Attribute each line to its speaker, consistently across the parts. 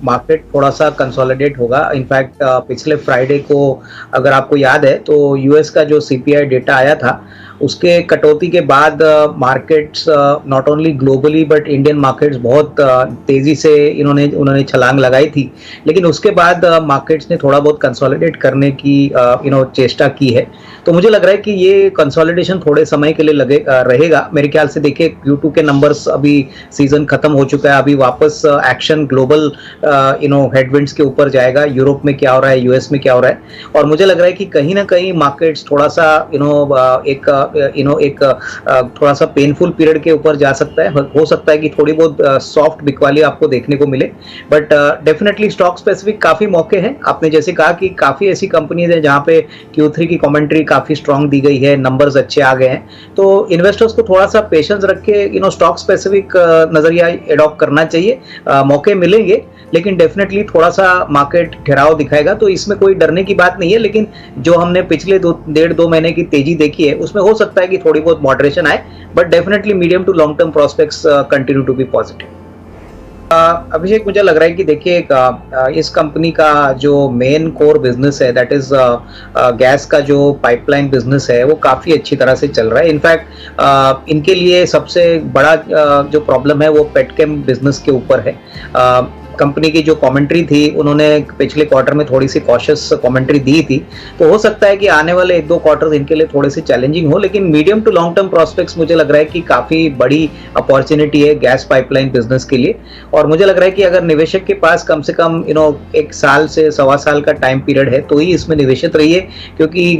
Speaker 1: Market थोड़ा सा consolidate होगा। इनफैक्ट पिछले फ्राइडे को अगर आपको याद है तो यूएस का जो सीपीआई डेटा आया था उसके कटौती के बाद markets not only globally but Indian markets बहुत तेजी से उन्होंने छलांग लगाई थी। लेकिन उसके बाद मार्केट्स ने थोड़ा बहुत कंसोलिडेट करने की चेष्टा की है। तो मुझे लग रहा है कि ये कंसोलिडेशन थोड़े समय के लिए रहेगा। मेरे ख्याल से देखिए Q2 के नंबर्स अभी सीजन खत्म हो चुका है, अभी वापस एक्शन ग्लोबल हेडविंड्स के ऊपर जाएगा। यूरोप में क्या हो रहा है, यूएस में क्या हो रहा है, और मुझे लग रहा है कि कहीं ना कहीं मार्केट्स थोड़ा सा एक थोड़ा सा पेनफुल पीरियड के ऊपर जा सकता है। हो सकता है कि थोड़ी बहुत सॉफ्ट बिकवाली आपको देखने को मिले, बट डेफिनेटली स्टॉक स्पेसिफिक काफी मौके हैं। आपने जैसे कहा कि काफी ऐसी कंपनीज है जहां पे Q3 की कमेंट्री काफी स्ट्रांग दी गई है, नंबर्स अच्छे आ गए हैं। तो इन्वेस्टर्स को थोड़ा सा पेशेंस रख के स्टॉक स्पेसिफिक नजरिया एडॉप्ट करना चाहिए। मौके मिलेंगे लेकिन डेफिनेटली थोड़ा सा मार्केट ठहराव दिखाएगा, तो इसमें कोई डरने की बात नहीं है। लेकिन जो हमने पिछले 1.5-2 महीने की तेजी देखी है उसमें हो सकता है कि थोड़ी बहुत मॉडरेशन आए, but definitely medium to long term prospects continue to be positive. Abhishek, मुझे लग रहा है कि देखिए इस कंपनी का जो मेन कोर बिजनेस है दैट इज गैस का जो पाइपलाइन बिजनेस है वो काफ़ी अच्छी तरह से चल रहा है। इनफैक्ट इनके लिए सबसे बड़ा जो प्रॉब्लम है वो पेटकेम बिजनेस के ऊपर है। कंपनी की जो कमेंट्री थी उन्होंने पिछले क्वार्टर में थोड़ी सी कॉशियस कमेंट्री दी थी, तो हो सकता है कि आने वाले 1-2 क्वार्टर्स इनके लिए थोड़े से चैलेंजिंग हो, लेकिन medium to long term prospects मुझे लग रहा है कि काफी बड़ी अपॉर्चुनिटी है गैस पाइपलाइन बिजनेस के लिए। और मुझे लग रहा है कि अगर निवेशक के पास कम से कम 1 साल से 1.25 साल का टाइम पीरियड है तो ही इसमें निवेशित रहिए, क्योंकि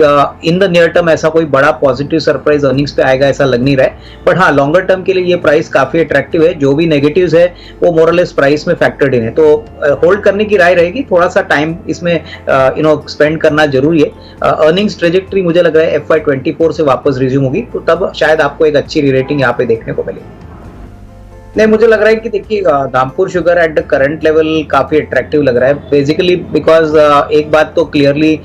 Speaker 1: इन द नियर टर्म ऐसा कोई बड़ा पॉजिटिव सरप्राइज अर्निंग्स पे आएगा ऐसा लग नहीं रहा है। बट हाँ, लॉन्गर टर्म के लिए ये प्राइस काफी अट्रैक्टिव है। जो भी नेगेटिव्स है वो मोरलेस प्राइस में फैक्टर्ड इन है, तो होल्ड करने की राय रहेगी। थोड़ा सा टाइम इसमें स्पेंड करना जरूरी है। अर्निंग्स ट्रेजेक्टरी मुझे लग रहा है FY24 से वापस रिज्यूम होगी, तो तब शायद आपको एक अच्छी रीरेटिंग यहाँ पे देखने को मिलेगी। नहीं, मुझे लग रहा है कि देखिए Dhampur sugar at the current level काफी अट्रैक्टिव लग रहा है, बेसिकली बिकॉज एक बात तो क्लियरली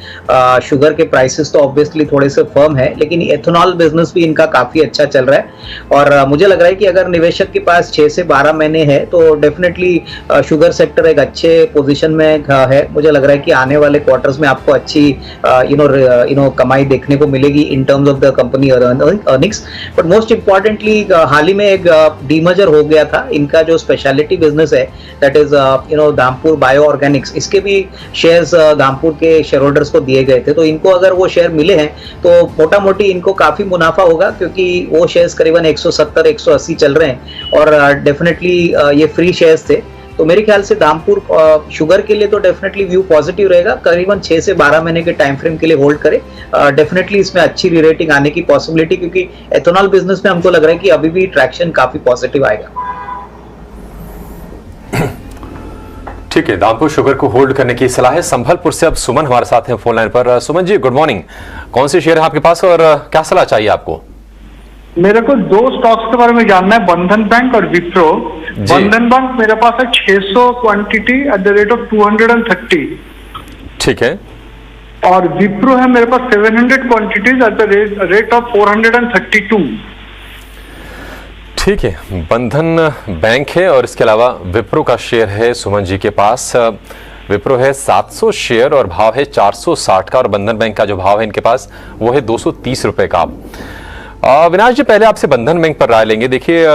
Speaker 1: शुगर के प्राइसेस तो ऑब्वियसली थोड़े से फर्म है, लेकिन एथेनॉल बिजनेस भी इनका काफी अच्छा चल रहा है। और मुझे लग रहा है कि अगर निवेशक के पास 6 से 12 महीने है तो डेफिनेटली शुगर सेक्टर एक अच्छे पोजिशन में है। मुझे लग रहा है कि आने वाले क्वार्टर्स में आपको अच्छी कमाई देखने को मिलेगी in terms of the company earnings. But most importantly हाल ही में एक डीमर्जर हो गया था इनका जो स्पेशलिटी बिजनेस है that is Dhampur bio organics, इसके भी शेयर्स धामपुर के शेयर होल्डर्स को दिए गए थे। तो इनको अगर वो शेयर मिले हैं तो मोटा मोटी इनको काफी मुनाफा होगा, क्योंकि वो शेयर्स करीबन 170-180 चल रहे हैं और डेफिनेटली ये फ्री शेयर्स थे। तो मेरे ख्याल से धामपुर शुगर के लिए तो डेफिनेटली व्यू पॉजिटिव रहेगा। करीबन 6 से 12 महीने के टाइम फ्रेम के लिए होल्ड करें। डेफिनेटली इसमें अच्छी रीरेटिंग आने की पॉसिबिलिटी, क्योंकि एथेनॉल बिजनेस में हमको लग रहा है कि अभी भी ट्रैक्शन काफी पॉजिटिव आएगा।
Speaker 2: ठीक है, धामपुर शुगर को होल्ड करने की सलाह है। संभलपुर से अब सुमन हमारे साथ हैं फोन लाइन पर। Suman ji, good morning. कौन से शेयर है आपके पास और क्या सलाह चाहिए आपको?
Speaker 3: मेरे को 2 स्टॉक्स के बारे में जानना है, बंधन बैंक और विप्रो। बंधन बैंक मेरे पास है 600 quantity at the rate of 230। ठीक है। और विप्रो है मेरे पास 700 quantities at the rate of 432।
Speaker 2: ठीक है, बंधन बैंक है और इसके अलावा विप्रो का शेयर है सुमन जी के पास। विप्रो है 700 शेयर और भाव है 460 का, और बंधन बैंक का जो भाव है इनके पास वो है 230 रुपए का। विनाश जी, पहले आपसे बंधन बैंक पर राय लेंगे। देखिए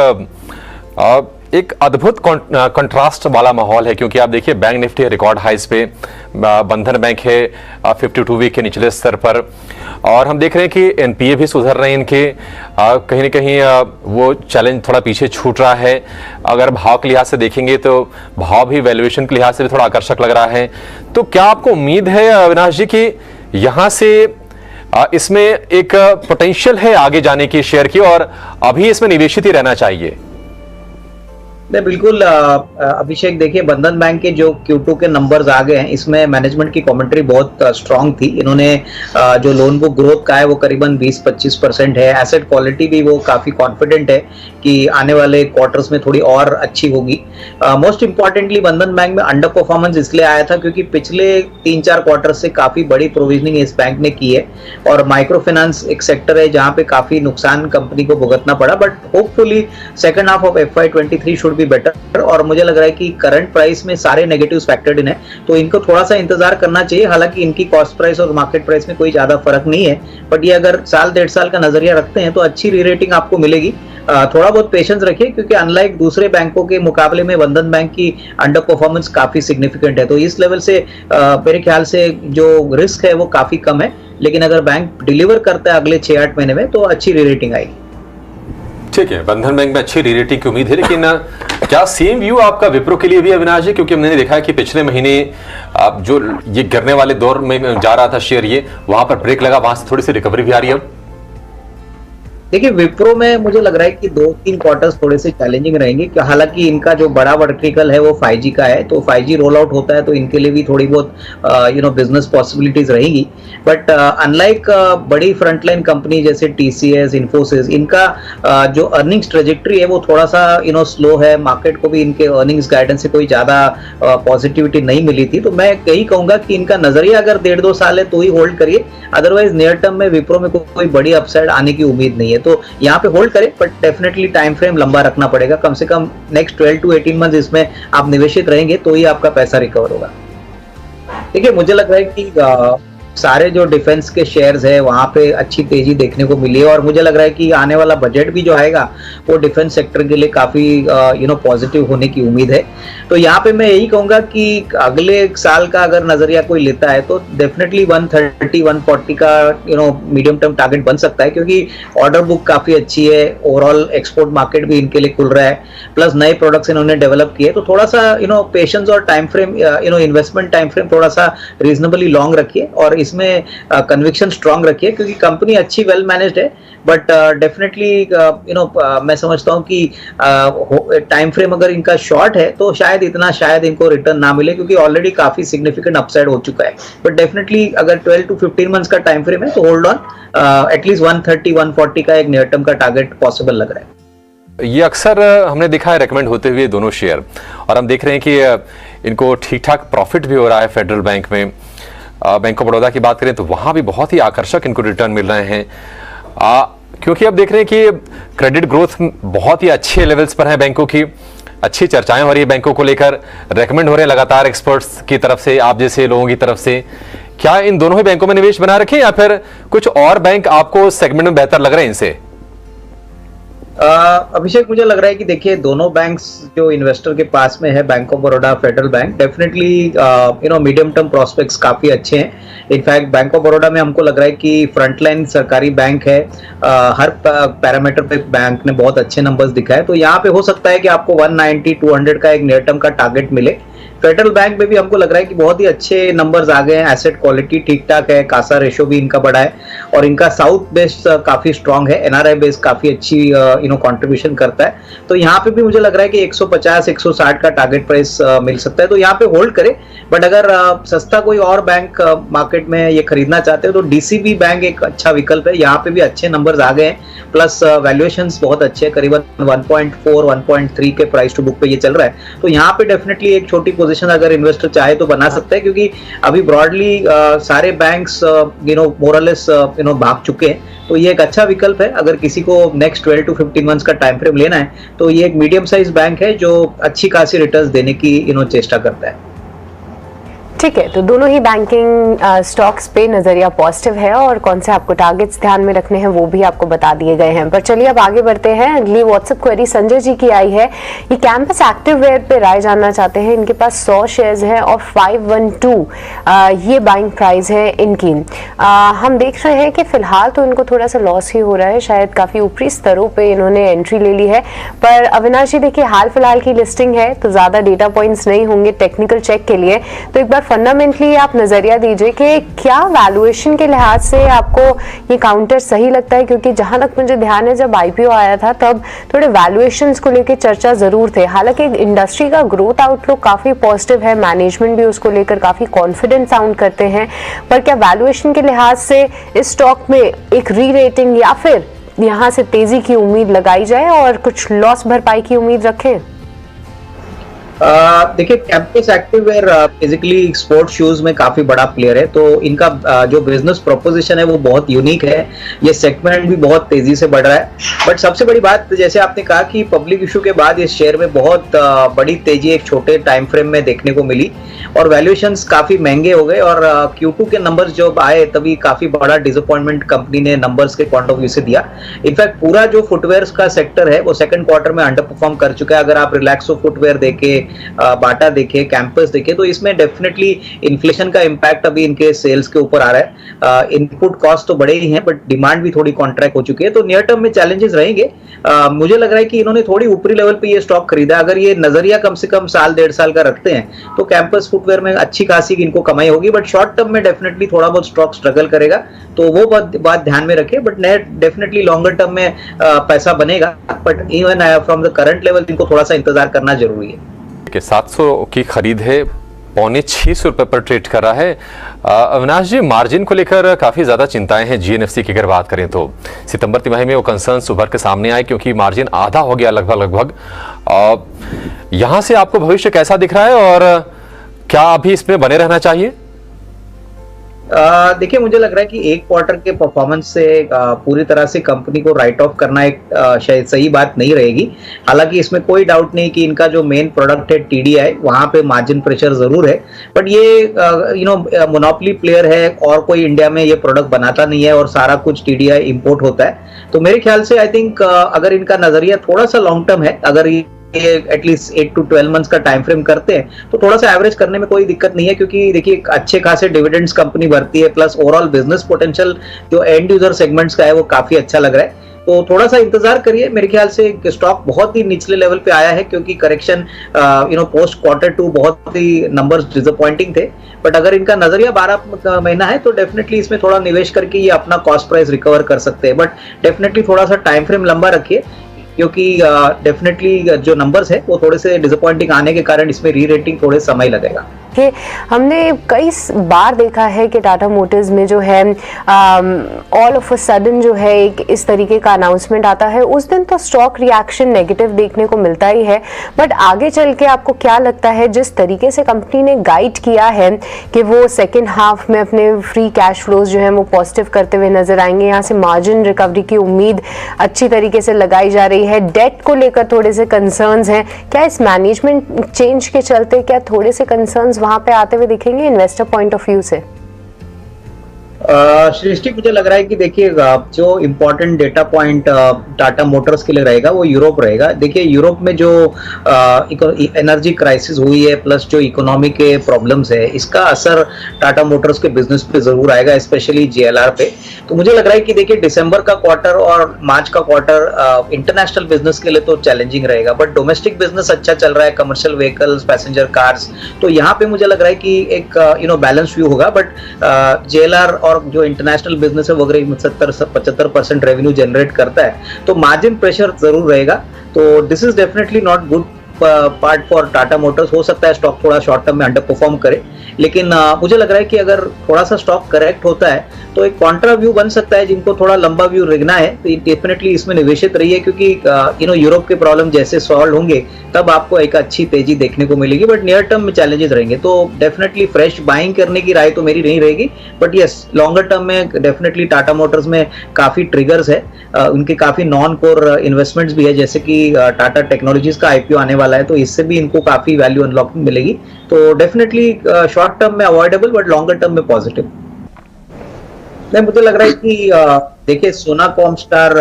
Speaker 2: एक अद्भुत कंट्रास्ट वाला माहौल है, क्योंकि आप देखिए बैंक निफ्टी रिकॉर्ड हाइस पे, बंधन बैंक है 52 वीक के निचले स्तर पर, और हम देख रहे हैं कि एनपीए भी सुधर रहे हैं इनके। कहीं ना कहीं वो चैलेंज थोड़ा पीछे छूट रहा है। अगर भाव के लिहाज से देखेंगे तो भाव भी वैल्यूएशन के लिहाज से भी थोड़ा आकर्षक लग रहा है। तो क्या आपको उम्मीद है अविनाश जी कि यहाँ से इसमें एक पोटेंशियल है आगे जाने की शेयर की, और अभी इसमें निवेशित ही रहना चाहिए?
Speaker 1: नहीं, बिल्कुल अभिषेक, देखिए बंधन बैंक के जो Q2 के नंबर्स आ गए हैं, इसमें मैनेजमेंट की कमेंट्री बहुत स्ट्रांग थी। इन्होंने जो लोन बुक ग्रोथ का है वो करीबन 20-25% है। एसेट क्वालिटी भी वो काफ़ी कॉन्फिडेंट है कि आने वाले क्वार्टर्स में थोड़ी और अच्छी होगी। मोस्ट इंपॉर्टेंटली बंधन बैंक में अंडर परफॉर्मेंस इसलिए आया था क्योंकि पिछले 3-4 क्वार्टर से काफी बड़ी प्रोविजनिंग इस बैंक ने की है और माइक्रो फाइनेंस एक सेक्टर है जहां पे काफी नुकसान कंपनी को भुगतना पड़ा, but hopefully second half of FY23 should be better. और मुझे लग रहा है कि करंट प्राइस में सारे नेगेटिव्स फैक्टर्ड इन है, तो इनको थोड़ा सा इंतजार करना चाहिए। हालांकि इनकी कॉस्ट प्राइस और मार्केट प्राइस में कोई ज्यादा फर्क नहीं है, बट ये अगर साल 1.5 साल का नजरिया रखते हैं तो अच्छी री रेटिंग आपको मिलेगी। थोड़ा बहुत पेशेंस रखिए क्योंकि अनलाइक दूसरे बैंकों के मुकाबले में बंधन बैंक की अंडर परफॉर्मेंस काफी सिग्निफिकेंट है, तो इस लेवल से मेरे ख्याल से जो रिस्क है वो काफी कम है। लेकिन अगर बैंक डिलीवर करता है अगले 6-8 महीने में तो अच्छी री रेटिंग आएगी।
Speaker 2: ठीक है, बंधन बैंक में अच्छी री रेटिंग की उम्मीद है, लेकिन क्या सेम व्यू आपका विप्रो के लिए भी अविनाश है? क्योंकि हमने देखा है कि पिछले महीने आप जो ये गिरने वाले दौर में जा रहा था शेयर, ये वहां पर ब्रेक लगा, वहां से थोड़ी सी रिकवरी भी आ रही है अब।
Speaker 1: देखिए विप्रो में मुझे लग रहा है कि 2-3 क्वार्टर्स थोड़े से चैलेंजिंग रहेंगे, हालांकि इनका जो बड़ा वर्टिकल है वो 5G का है, तो 5G रोल आउट होता है तो इनके लिए भी थोड़ी बहुत बिजनेस पॉसिबिलिटीज रहेंगी। बट अनलाइक बड़ी फ्रंटलाइन कंपनी जैसे TCS, इन्फोसिस, इनका जो अर्निंग्स ट्रेजेक्ट्री है वो थोड़ा सा स्लो है। मार्केट को भी इनके अर्निंग्स गाइडेंस से कोई ज्यादा पॉजिटिविटी नहीं मिली थी, तो मैं यही कहूंगा कि इनका नजरिया अगर 1.5-2 साल है तो ही होल्ड करिए, अदरवाइज नियर टर्म में विप्रो में कोई बड़ी अपसाइड आने की उम्मीद नहीं है, तो यहाँ पे होल्ड करें। बट डेफिनेटली टाइम फ्रेम लंबा रखना पड़ेगा, कम से कम नेक्स्ट 12 to 18 मंथ इसमें आप निवेशित रहेंगे तो ही आपका पैसा रिकवर होगा। देखिए मुझे लग रहा है कि सारे जो डिफेंस के शेयर्स है वहां पे अच्छी तेजी देखने को मिली है और मुझे लग रहा है कि आने वाला बजट भी जो आएगा वो डिफेंस सेक्टर के लिए काफी पॉजिटिव होने की उम्मीद है। तो यहाँ पे मैं यही कहूंगा कि अगले साल का अगर नजरिया कोई लेता है तो डेफिनेटली 130-140 का मीडियम टर्म टारगेट बन सकता है, क्योंकि ऑर्डर बुक काफी अच्छी है, ओवरऑल एक्सपोर्ट मार्केट भी इनके लिए खुल रहा है, प्लस नए प्रोडक्ट्स इन्होंने डेवलप किए, तो थोड़ा सा पेशेंस और time frame investment time frame थोड़ा सा रीजनेबली लॉन्ग रखिए और इसमें कन्विक्शन स्ट्रांग रखिए, क्योंकि कंपनी अच्छी वेल मैनेज्ड है। बट डेफिनेटली मैं समझता हूं कि टाइम फ्रेम अगर इनका शॉर्ट है तो शायद इनको रिटर्न ना मिले, क्योंकि ऑलरेडी काफी सिग्निफिकेंट अपसाइड हो चुका है। बट डेफिनेटली अगर 12 to 15 मंथ्स का टाइम फ्रेम है तो होल्ड ऑन, एटलीस्ट 130-140 का एक नियर टर्म का टारगेट पॉसिबल लग रहा है।
Speaker 2: ये अक्सर हमने देखा है रेकमेंड होते हुए दोनों शेयर, और हम देख रहे हैं कि इनको ठीक ठाक प्रॉफिट भी हो रहा है फेडरल बैंक में। बैंक ऑफ बड़ौदा की बात करें तो वहां भी बहुत ही आकर्षक इनको रिटर्न मिल रहे हैं, क्योंकि अब देख रहे हैं कि क्रेडिट ग्रोथ बहुत ही अच्छे लेवल्स पर है बैंकों की, अच्छी चर्चाएं हो रही है बैंकों को लेकर, रेकमेंड हो रहे हैं लगातार एक्सपर्ट्स की तरफ से, आप जैसे लोगों की तरफ से। क्या इन दोनों ही बैंकों में निवेश बना रखें या फिर कुछ और बैंक आपको सेगमेंट में बेहतर लग रहे हैं इनसे?
Speaker 1: अभिषेक मुझे लग रहा है कि देखिए दोनों बैंक्स जो इन्वेस्टर के पास में है, bank of Baroda, federal bank, definitely medium term prospects काफी अच्छे हैं। इनफैक्ट बैंक ऑफ बड़ौदा में हमको लग रहा है कि फ्रंटलाइन सरकारी बैंक है, हर पैरामीटर पे बैंक ने बहुत अच्छे नंबर्स दिखाए, तो यहाँ पे हो सकता है कि आपको 190-200 का एक नियर टर्म का टारगेट मिले। फेडरल बैंक में भी हमको लग रहा है कि बहुत ही अच्छे नंबर्स आ गए हैं, एसेट क्वालिटी ठीक ठाक है, कासा रेशो भी इनका बड़ा है और इनका साउथ बेस काफी स्ट्रांग है, NRI बेस काफी अच्छी कंट्रीब्यूशन करता है, तो यहाँ पे भी मुझे लग रहा है कि 150-160 का टारगेट प्राइस मिल सकता है, तो यहाँ पे होल्ड करें। बट अगर सस्ता कोई और बैंक मार्केट में ये खरीदना चाहते हो तो DCB बैंक एक अच्छा विकल्प है, यहाँ पे भी अच्छे नंबर्स आ गए हैं, प्लस वैल्यूएशंस बहुत अच्छे हैं, करीबन 1.4-1.3 के प्राइस टू बुक पे ये चल रहा है, तो यहाँ पे डेफिनेटली एक छोटी पोजीशन अगर इन्वेस्टर चाहे तो बना सकता है, क्योंकि अभी ब्रॉडली सारे बैंक्स मोरलेस भाग चुके हैं, तो ये एक अच्छा विकल्प है। अगर किसी को नेक्स्ट 12 to 15 मंथ्स का टाइम फ्रेम लेना है तो ये एक मीडियम साइज बैंक है जो अच्छी खासी रिटर्न्स देने की चेष्टा करता है।
Speaker 4: ठीक है, तो दोनों ही बैंकिंग स्टॉक्स पे नजरिया पॉजिटिव है और कौन से आपको टारगेट्स ध्यान में रखने हैं वो भी आपको बता दिए गए हैं। पर चलिए अब आगे बढ़ते हैं। अगली व्हाट्सएप क्वेरी संजय जी की आई है, ये कैंपस एक्टिववेयर पे राय जानना चाहते हैं। इनके पास 100 शेयर्स हैं और 512 ये बाइंग प्राइस है इनकी। हम देख रहे हैं कि फिलहाल तो इनको थोड़ा सा लॉस ही हो रहा है, शायद काफी ऊपरी स्तरों पर इन्होंने एंट्री ले ली है। पर अविनाश जी देखिए, हाल फिलहाल की लिस्टिंग है तो ज्यादा डेटा पॉइंट्स नहीं होंगे टेक्निकल चेक के लिए, तो एक बार फंडामेंटली आप नजरिया दीजिए कि क्या वैल्यूएशन के लिहाज से आपको ये काउंटर सही लगता है, क्योंकि जहां तक मुझे ध्यान है जब IPO आया था तब थोड़े वैल्यूएशंस को लेकर चर्चा जरूर थे। हालांकि इंडस्ट्री का ग्रोथ आउटलुक काफी पॉजिटिव है, मैनेजमेंट भी उसको लेकर काफी कॉन्फिडेंट साउंड करते हैं, पर क्या वैल्यूएशन के लिहाज से इस स्टॉक में एक री रेटिंग या फिर यहाँ से तेजी की उम्मीद लगाई जाए और कुछ लॉस भरपाई की उम्मीद रखें?
Speaker 1: देखिए, कैंपस एक्टिववेयर बेसिकली स्पोर्ट्स शूज में काफी बड़ा प्लेयर है, तो इनका जो बिजनेस प्रोपोजिशन है वो बहुत यूनिक है। ये सेगमेंट भी बहुत तेजी से बढ़ रहा है। बट सबसे बड़ी बात, जैसे आपने कहा कि पब्लिक इशू के बाद इस शेयर में बहुत बड़ी तेजी एक छोटे टाइम फ्रेम में देखने को मिली और वैल्यूएशंस काफी महंगे हो गए और Q2 के नंबर्स जब आए तभी काफी बड़ा डिसअपॉइंटमेंट कंपनी ने नंबर्स के पॉइंट ऑफ व्यू से दिया। इनफैक्ट पूरा जो फुटवेयर का सेक्टर है वो सेकंड क्वार्टर में अंडर परफॉर्म कर चुका है। अगर आप रिलैक्सो फुटवेयर देखे, बाटा देखे, कैंपस देखे, तो इसमें डेफिनेटली इन्फ्लेशन का इम्पैक्ट अभी इनके सेल्स के ऊपर आ रहा है। इनपुट कॉस्ट तो बड़े ही हैं बट डिमांड भी थोड़ी कॉन्ट्रैक्ट हो चुकी है, तो नियर टर्म में चैलेंजेस रहेंगे। मुझे लग रहा है कि इन्होंने थोड़ी ऊपरी लेवल पे ये स्टॉक खरीदा। अगर ये नजरिया कम से कम साल 1.5 साल का रखते हैं तो कैंपस फुटवेयर में अच्छी खासी इनको कमाई होगी, बट शॉर्ट टर्म में डेफिनेटली थोड़ा बहुत स्टॉक स्ट्रगल करेगा, तो वो बात ध्यान में रखें। बट डेफिनेटली लॉन्गर टर्म में पैसा बनेगा, but even from the current level इनको थोड़ा सा इंतजार करना जरूरी है।
Speaker 2: 700 की खरीद है, 5.25 रुपए पर ट्रेड कर रहा है। अविनाश जी, मार्जिन को लेकर काफी ज्यादा चिंताएं हैं GNFC की अगर बात करें तो। सितंबर तिमाही में वो कंसर्न्स उभर के सामने आए क्योंकि मार्जिन आधा हो गया लगभग। यहां से आपको भविष्य कैसा दिख रहा है और क्या अभी इसमें बने रहना चाहिए?
Speaker 1: देखिए, मुझे लग रहा है कि एक क्वार्टर के परफॉर्मेंस से पूरी तरह से कंपनी को राइट ऑफ करना एक शायद सही बात नहीं रहेगी। हालांकि इसमें कोई डाउट नहीं कि इनका जो मेन प्रोडक्ट है TDI, वहां पे मार्जिन प्रेशर जरूर है, बट ये मोनोपोली प्लेयर है और कोई इंडिया में ये प्रोडक्ट बनाता नहीं है और सारा कुछ TDI इंपोर्ट होता है। तो मेरे ख्याल से आई थिंक अगर इनका नजरिया थोड़ा सा लॉन्ग टर्म है, अगर एटलीस्ट 8 to 12 मंथ्स का टाइम फ्रेम करते हैं तो थोड़ा सा एवरेज करने में कोई दिक्कत नहीं है, क्योंकि देखिए अच्छे खासे डिविडेंड्स कंपनी भरती है, प्लस ओवरऑल बिजनेस पोटेंशियल जो एंड यूजर सेगमेंट्स का है वो काफी अच्छा लग रहा है। तो थोड़ा सा इंतजार करिए। मेरे ख्याल से स्टॉक बहुत ही निचले लेवल पे आया है क्योंकि करेक्शन पोस्ट Q2 बहुत ही नंबर्स डिसअपॉइंटिंग थे, बट अगर इनका नजरिया 12 महीना है तो डेफिनेटली इसमें थोड़ा निवेश करके ये अपना कॉस्ट प्राइस रिकवर कर सकते हैं। बट डेफिनेटली थोड़ा सा टाइम फ्रेम लंबा रखिए, क्योंकि डेफिनेटली जो नंबर्स है वो थोड़े से डिसअपॉइंटिंग आने के कारण इसमें री रेटिंग थोड़े समय लगेगा।
Speaker 4: हमने कई बार देखा है कि टाटा मोटर्स में जो है ऑल ऑफ अ सडन जो है एक इस तरीके का अनाउंसमेंट आता है, उस दिन तो स्टॉक रिएक्शन नेगेटिव देखने को मिलता ही है, बट आगे चल के आपको क्या लगता है जिस तरीके से कंपनी ने गाइड किया है कि वो सेकेंड हाफ में अपने फ्री कैश फ्लोज जो है वो पॉजिटिव करते हुए नजर आएंगे, यहाँ से मार्जिन रिकवरी की उम्मीद अच्छी तरीके से लगाई जा रही है, डेट को लेकर थोड़े से कंसर्न्स हैं, क्या इस मैनेजमेंट चेंज के चलते क्या थोड़े से कंसर्न्स वहां पे आते हुए दिखेंगे इन्वेस्टर पॉइंट ऑफ व्यू से?
Speaker 1: सृष्टि, मुझे लग रहा है कि देखिए जो important data point Tata Motors के लिए रहेगा वो यूरोप रहेगा। देखिए यूरोप में जो एनर्जी क्राइसिस हुई है प्लस जो इकोनॉमी के प्रॉब्लम्स है, इसका असर टाटा मोटर्स के बिजनेस पे जरूर आएगा, स्पेशली JLR पे। तो मुझे लग रहा है कि देखिए दिसंबर का क्वार्टर और मार्च का क्वार्टर इंटरनेशनल बिजनेस के लिए तो चैलेंजिंग रहेगा, बट डोमेस्टिक बिजनेस अच्छा चल रहा है, कमर्शियल व्हीकल्स, पैसेंजर कार्स, तो यहाँ पे मुझे लग रहा है कि एक बैलेंस व्यू होगा। बट JLR और जो इंटरनेशनल बिजनेस है वगैरह 70-75% रेवेन्यू जनरेट करता है, तो मार्जिन प्रेशर जरूर रहेगा। तो this is definitely not good part for Tata Motors. हो सकता है स्टॉक थोड़ा शॉर्ट टर्म में अंडर परफॉर्म करे, लेकिन मुझे लग रहा है कि अगर थोड़ा सा स्टॉक करेक्ट होता है तो एक कॉन्ट्रा व्यू बन सकता है। जिनको थोड़ा लंबा व्यू रखना है तो डेफिनेटली इसमें निवेशित रहिए, क्योंकि यूरोप के प्रॉब्लम जैसे सॉल्व होंगे तब आपको एक अच्छी तेजी देखने को मिलेगी, बट नियर टर्म में चैलेंजेस रहेंगे। तो डेफिनेटली फ्रेश बाइंग करने की राय तो मेरी नहीं रहेगी, बट यस लॉन्गर टर्म में डेफिनेटली टाटा मोटर्स में काफी ट्रिगर्स है, उनके काफी नॉन कोर इन्वेस्टमेंट्स भी है, जैसे कि टाटा टेक्नोलॉजीज का IPO आने वाला है, तो इससे भी इनको काफी वैल्यू अनलॉकिंग मिलेगी। तो डेफिनेटली शॉर्ट टर्म में अवॉइडेबल बट लॉन्गर टर्म में पॉजिटिव। नहीं, मुझे लग रहा है कि देखिए सोना Comstar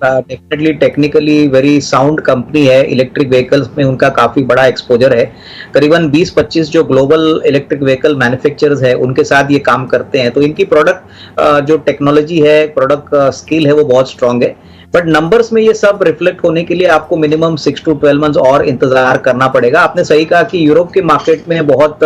Speaker 1: definitely technically very sound company है, इलेक्ट्रिक व्हीकल्स में उनका काफी बड़ा एक्सपोजर है। करीबन 20-25 जो ग्लोबल इलेक्ट्रिक व्हीकल मैन्युफैक्चरर्स है उनके साथ ये काम करते हैं, तो इनकी प्रोडक्ट जो टेक्नोलॉजी है, प्रोडक्ट स्किल है वो बहुत स्ट्रांग है। बट नंबर्स में ये सब रिफ्लेक्ट होने के लिए आपको मिनिमम 6 to 12 मंथ्स और इंतजार करना पड़ेगा। आपने सही कहा कि यूरोप के मार्केट में बहुत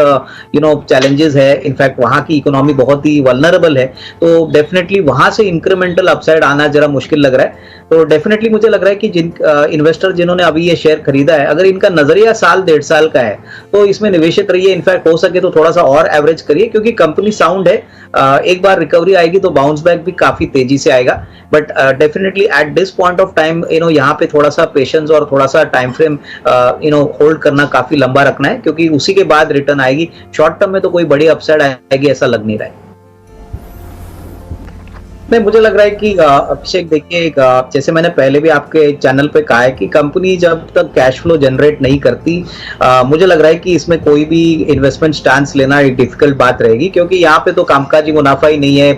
Speaker 1: चैलेंजेस है, इनफैक्ट वहाँ की इकोनॉमी बहुत ही वल्नरेबल है, तो डेफिनेटली वहाँ से इंक्रीमेंटल अपसाइड आना जरा मुश्किल लग रहा है। तो डेफिनेटली मुझे लग रहा है कि जिन इन्वेस्टर जिन्होंने अभी ये शेयर खरीदा है, अगर इनका नजरिया साल 1.5 साल का है तो इसमें निवेशित रहिए। इनफैक्ट हो सके तो थोड़ा सा और एवरेज करिए, क्योंकि कंपनी साउंड है, एक बार रिकवरी आएगी तो बाउंस बैक भी काफी तेजी से आएगा। But definitely at this point of time यहाँ पे थोड़ा सा पेशेंस और थोड़ा सा टाइम फ्रेम होल्ड करना काफी लंबा रखना है, क्योंकि उसी के बाद रिटर्न आएगी। शॉर्ट टर्म में तो कोई बड़ी अपसाइड आएगी ऐसा लग नहीं रहा है। नहीं, मुझे लग रहा है कि अभिषेक देखिए, जैसे मैंने पहले भी आपके चैनल पे कहा है कि कंपनी जब तक कैश फ्लो जनरेट नहीं करती, मुझे लग रहा है कि इसमें कोई भी इन्वेस्टमेंट स्टांस लेना एक डिफिकल्ट बात रहेगी, क्योंकि यहाँ पे तो कामकाजी मुनाफा ही नहीं है,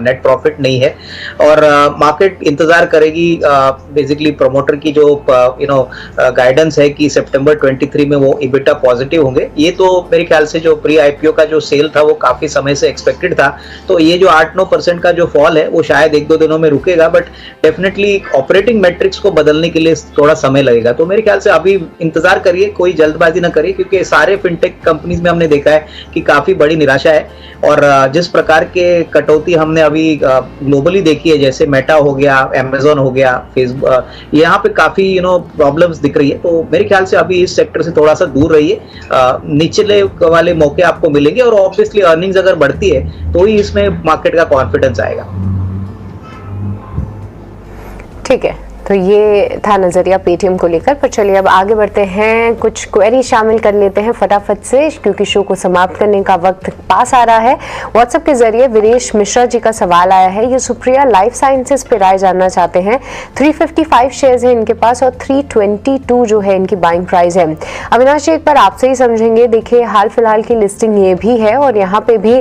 Speaker 1: नेट प्रॉफिट नहीं है, और मार्केट इंतजार करेगी बेसिकली प्रमोटर की जो गाइडेंस है कि सितंबर 23 में वो इबिटा पॉजिटिव होंगे। ये तो मेरे ख्याल से जो प्री आईपीओ का जो सेल था वो काफी समय से एक्सपेक्टेड था, तो ये जो 8-9% जो फॉल है वो शायद 1-2 दिनों में रुकेगा, बट डेफिनेटली ऑपरेटिंग मैट्रिक्स को बदलने के लिए थोड़ा समय लगेगा। तो मेरे ख्याल से अभी इंतजार करिए, कोई जल्दबाजी ना करिए, क्योंकि सारे फिनटेक कंपनीज में हमने देखा है कि काफी बड़ी निराशा है, और जिस प्रकार के कटौती हमने अभी ग्लोबली देखी है, जैसे मेटा हो गया, अमेजोन हो गया, फेसबुक, यहाँ पे काफी प्रॉब्लम्स दिख रही है। तो मेरे ख्याल से अभी इस सेक्टर से थोड़ा सा दूर रहिए, निचले वाले मौके आपको मिलेंगे, और ऑब्वियसली अर्निंग्स अगर बढ़ती है तो ही इसमें मार्केट का कॉन्फिडेंस आएगा।
Speaker 4: ठीक है, तो ये था नजरिया पेटीएम को लेकर। पर चलिए अब आगे बढ़ते हैं, कुछ क्वेरी शामिल कर लेते हैं फटाफट से, क्योंकि शो को समाप्त करने का वक्त पास आ रहा है। व्हाट्सएप के जरिए वीरेश मिश्रा जी का सवाल आया है, ये सुप्रिया लाइफ साइंसेज पे राय जानना चाहते हैं। 355 शेयर्स हैं इनके पास और 322 जो है इनकी बाइंग प्राइस है। अविनाश जी, एक बार आपसे ही समझेंगे। देखिए, हाल फिलहाल की लिस्टिंग ये भी है और यहाँ पे भी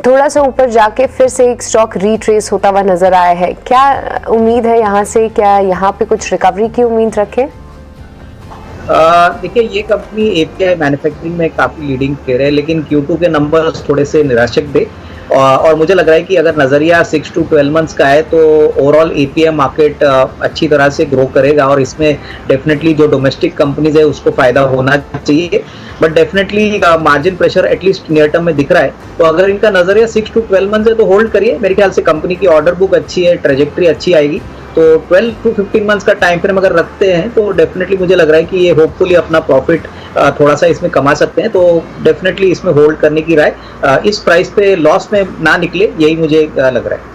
Speaker 4: थोड़ा सा ऊपर जाके फिर से एक स्टॉक रिट्रेस होता हुआ नजर आया है। क्या उम्मीद है यहाँ से, क्या यहाँ पे कुछ रिकवरी की उम्मीद रखें?
Speaker 1: देखिए, ये कंपनी एपीआई मैन्युफैक्चरिंग में काफी लीडिंग प्लेयर है, लेकिन Q2 के नंबर्स थोड़े से निराशक थे, और मुझे लग रहा है कि अगर नजरिया 6 to 12 मंथ्स का है तो ओवरऑल एपीआई मार्केट अच्छी तरह से ग्रो करेगा, और इसमें डेफिनेटली जो डोमेस्टिक कंपनीज है उसको फायदा होना चाहिए, but definitely margin pressure at least near term में दिख रहा है। तो अगर इनका नजरिया 6 to 12 मंथ्स है तो होल्ड करिए। मेरे ख्याल से कंपनी की ऑर्डर बुक अच्छी है, ट्रेजेक्ट्री अच्छी आएगी, तो 12 to 15 मंथ्स का टाइम फ्रेम अगर रखते हैं तो डेफिनेटली मुझे लग रहा है कि ये होपफुली अपना प्रॉफिट थोड़ा सा इसमें कमा सकते हैं। तो डेफिनेटली इसमें होल्ड करने की राय, इस प्राइस पे लॉस में ना निकले, यही मुझे लग रहा है।